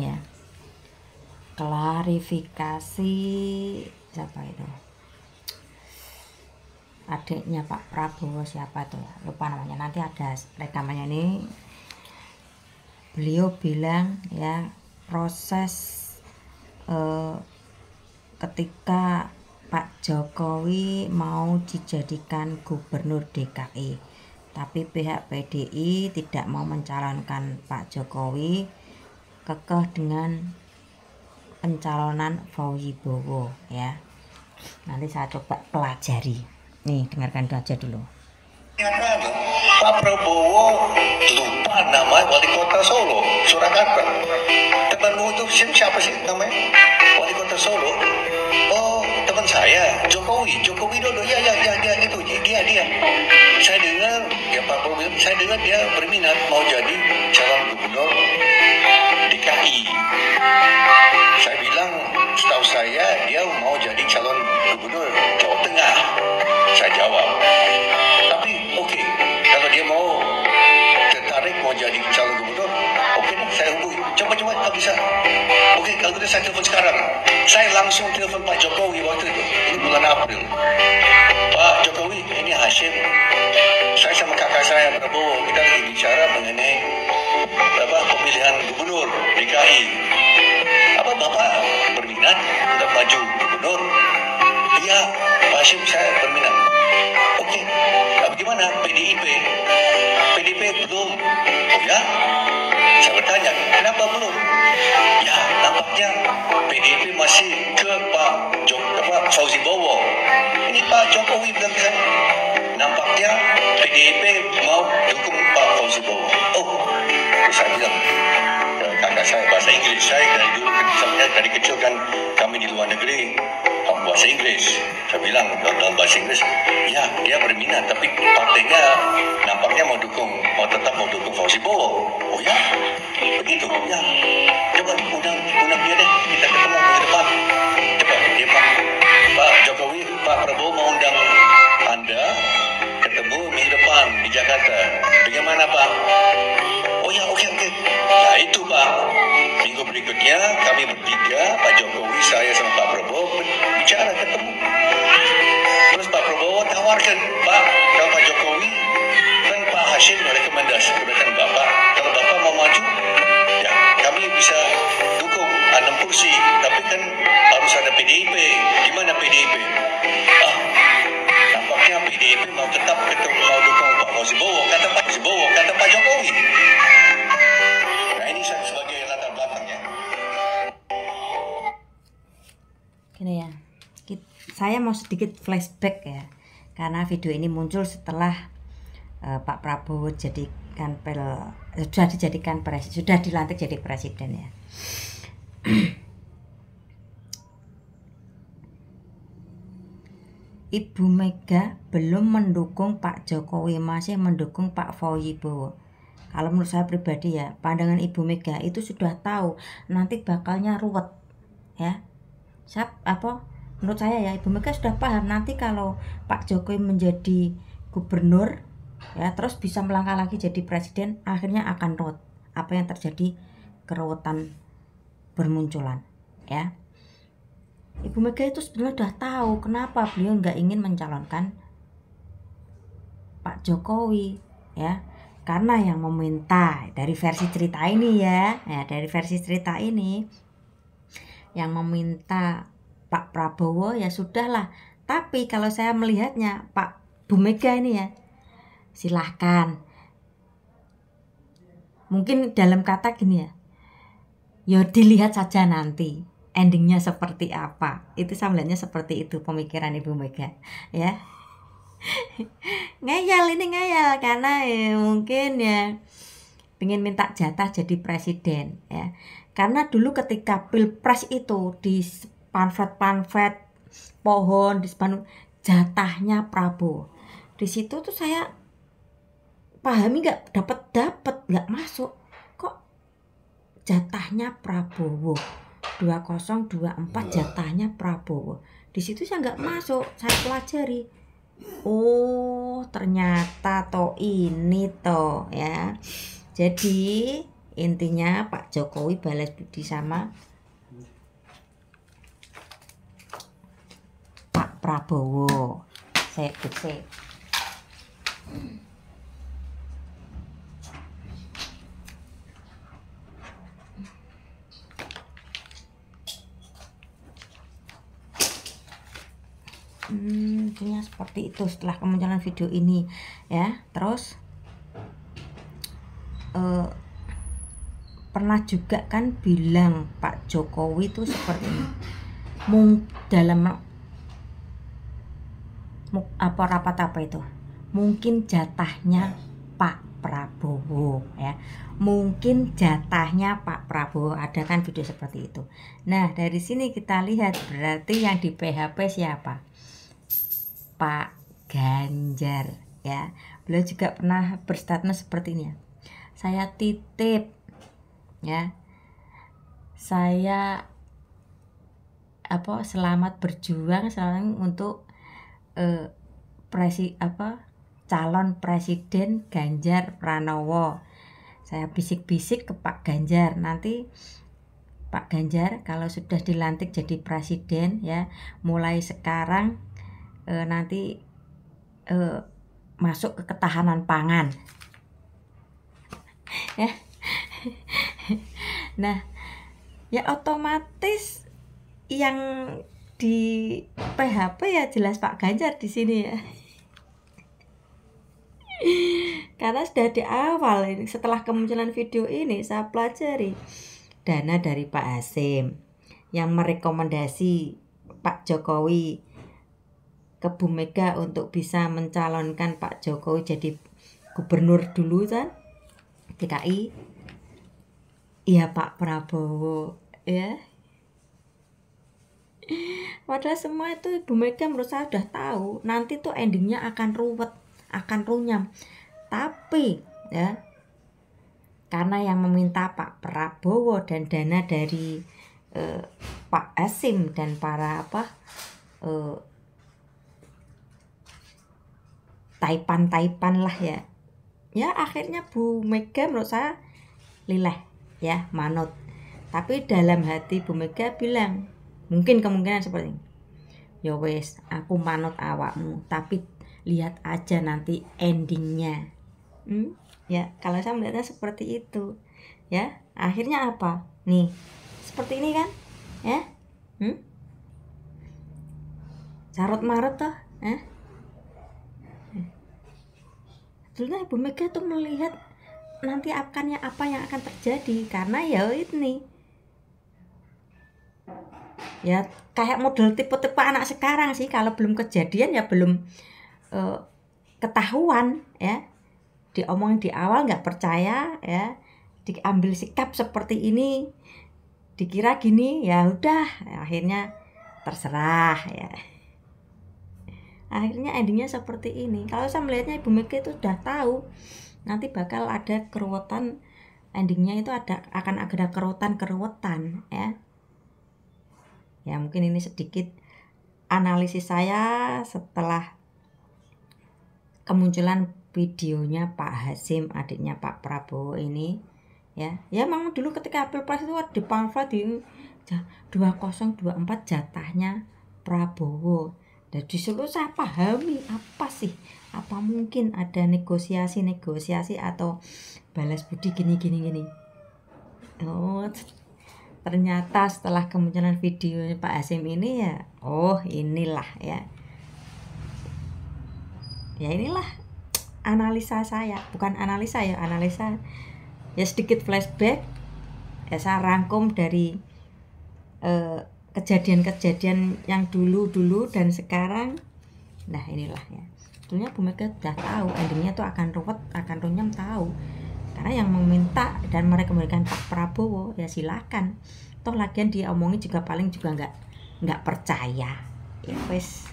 ya, klarifikasi siapa itu, adiknya Pak Prabowo, siapa tuh ya, lupa namanya, nanti ada rekamannya. Ini beliau bilang ya, proses ketika Pak Jokowi mau dijadikan gubernur DKI, tapi pihak PDI tidak mau mencalonkan Pak Jokowi, kekeh dengan pencalonan Fauzi Bowo ya. Nanti saya coba pelajari. Nih, dengarkan aja dulu. Pak Prabowo lupa nama wali kota Solo, Surakarta. Teman itu siapa sih namanya? Wali kota Solo. Oh, teman saya, Jokowi Dodo. Ya, itu dia. Saya dengar ya Pak Prabowo, saya dengar dia berminat mau jadi calon gubernur DKI. Saya bilang, setahu saya dia mau jadi calon gubernur Jawa Tengah. Saya jawab. Tapi oke, kalau dia mau tertarik mau jadi calon gubernur, oke nih, saya hubungi. Coba kalau bisa. Oke, kalau gitu saya telepon sekarang. Saya langsung telepon Pak Jokowi waktu itu. Ini bulan April. Pak Jokowi, ini Hashim. Saya sama kakak saya Prabowo, kita lagi bicara mengenai pemilihan gubernur DKI. Apa Bapak berminat untuk maju gubernur? Iya, Pak Hashim, saya berminat. Oke, bagaimana PDIP? PDIP belum. Oh ya? Saya bertanya, kenapa belum? Ya, nampaknya PDIP masih ke Pak Fauzi Bowo. Ini Pak Jokowi bilang kan, nampaknya PDIP mau dukung Pak Fauzi Bowo. Oh, saya bilang, kakak saya bahasa Inggris, saya dari dulu dari kecil kan kami di luar negeri bahasa Inggris. Saya bilang dalam bahasa Inggris, ya dia berminat, tapi partainya nampaknya tetap mau dukung Fauzi Bowo. Oh ya, begitu ya. Coba undang dia deh, kita ketemu minggu depan. Coba dia Pak Jokowi, Pak Prabowo mau undang Anda ketemu minggu depan di Jakarta. Bagaimana Pak? Oh ya, oke. Ya itu Pak. Minggu berikutnya kami bertiga, Pak Jokowi, saya sama Pak Prabowo bicara ketemu. Terus Pak Prabowo tawarkan, Pak, kalau Pak Jokowi kan Pak Hashim merekomendasikan Bapak, kalau Bapak mau maju, ya kami bisa dukung 6 kursi, tapi kan harus ada PDIP. Gimana PDIP? Nampaknya PDIP mau tetap mau dukung Pak Fauzi Bowo, kata Pak Jokowi. Nah ini sebagai latar belakangnya. Gini ya, saya mau sedikit flashback ya, karena video ini muncul setelah Pak Prabowo sudah dilantik jadi presiden ya. Ibu Mega belum mendukung Pak Jokowi, masih mendukung Pak Fauzi Bowo. Kalau menurut saya pribadi ya, pandangan Ibu Mega itu sudah tahu nanti bakalnya ruwet ya. Menurut saya ya, Ibu Mega sudah paham nanti kalau Pak Jokowi menjadi gubernur ya, terus bisa melangkah lagi jadi presiden, akhirnya akan ruwet. Apa yang terjadi, keruwetan bermunculan ya. Ibu Mega itu sebenarnya sudah tahu kenapa beliau nggak ingin mencalonkan Pak Jokowi ya, karena yang meminta dari versi cerita ini yang meminta Pak Prabowo ya sudahlah. Tapi kalau saya melihatnya Pak Bu Mega ini ya, silahkan, mungkin dalam kata gini ya dilihat saja nanti endingnya seperti apa. Itu saya melihatnya seperti itu pemikiran Ibu Mega ya. ngeyel karena mungkin ya pengen minta jatah jadi presiden ya. Karena dulu ketika pilpres itu di pamflet pohon di jatahnya Prabowo, di situ tuh saya pahami nggak nggak masuk, kok jatahnya Prabowo 2024 jatahnya Prabowo. Di situ saya nggak masuk, saya pelajari. Oh, ternyata ini ya. Jadi Intinya Pak Jokowi balas budi sama Pak Prabowo. Saya cek. Intinya seperti itu setelah kemunculan video ini ya. Terus pernah juga kan bilang Pak Jokowi itu seperti ini, dalam rapat apa itu, mungkin jatahnya Pak Prabowo ya, mungkin jatahnya Pak Prabowo, ada kan video seperti itu. Nah dari sini kita lihat berarti yang di PHP siapa? Pak Ganjar ya. Beliau juga pernah berstatement seperti ini ya, saya titip ya, saya selamat berjuang untuk calon presiden Ganjar Pranowo. Saya bisik-bisik ke Pak Ganjar, nanti Pak Ganjar kalau sudah dilantik jadi presiden ya, mulai sekarang nanti masuk ke ketahanan pangan ya. Nah ya otomatis yang di PHP ya jelas Pak Ganjar di sini ya. Karena sudah di awal ini, setelah kemunculan video ini saya pelajari dana dari Pak Hasim yang merekomendasi Pak Jokowi ke Bu Mega untuk bisa mencalonkan Pak Jokowi jadi gubernur dulu kan DKI. Iya Pak Prabowo ya. Padahal semua itu Ibu Mega menurut saya udah tahu nanti tuh endingnya akan ruwet, akan runyam. Tapi ya karena yang meminta Pak Prabowo dan dana dari Pak Hasim dan para taipan lah ya. Ya akhirnya Bu Mega menurut saya lileh ya, manut. Tapi dalam hati Bu Mega bilang, mungkin kemungkinan seperti ini, ya wes aku manut awakmu, tapi lihat aja nanti endingnya. Ya kalau saya melihatnya seperti itu ya. Akhirnya apa nih, seperti ini kan ya. Carut marut toh Sebetulnya Ibu Mega tuh melihat nanti apa yang akan terjadi, karena ya ini ya kayak model tipe-tipe anak sekarang sih, kalau belum kejadian ya belum ketahuan ya, diomongin di awal nggak percaya ya, diambil sikap seperti ini, dikira gini ya udah, akhirnya terserah ya. Akhirnya endingnya seperti ini. Kalau saya melihatnya Ibu Mega itu sudah tahu nanti bakal ada keruwetan, endingnya itu akan ada keruwetan ya. Ya mungkin ini sedikit analisis saya setelah kemunculan videonya Pak Hasim, adiknya Pak Prabowo ini ya. Ya memang dulu ketika Pilpres itu di pamflet di 2024 jatahnya Prabowo. Dan disuruh saya pahami apa mungkin ada negosiasi atau balas budi gini. Oh ternyata setelah kemunculan video Pak Hasim ini ya, oh inilah ya inilah analisa saya, bukan analisa ya sedikit flashback ya, saya rangkum dari kejadian-kejadian yang dulu dan sekarang. Nah inilah ya, sebetulnya Bu Mega sudah tahu endingnya tuh akan ruwet, akan runyam, tahu. Karena yang meminta dan merekomendasikan Pak Prabowo ya silakan, toh lagian dia omongin juga paling juga nggak percaya ya wes.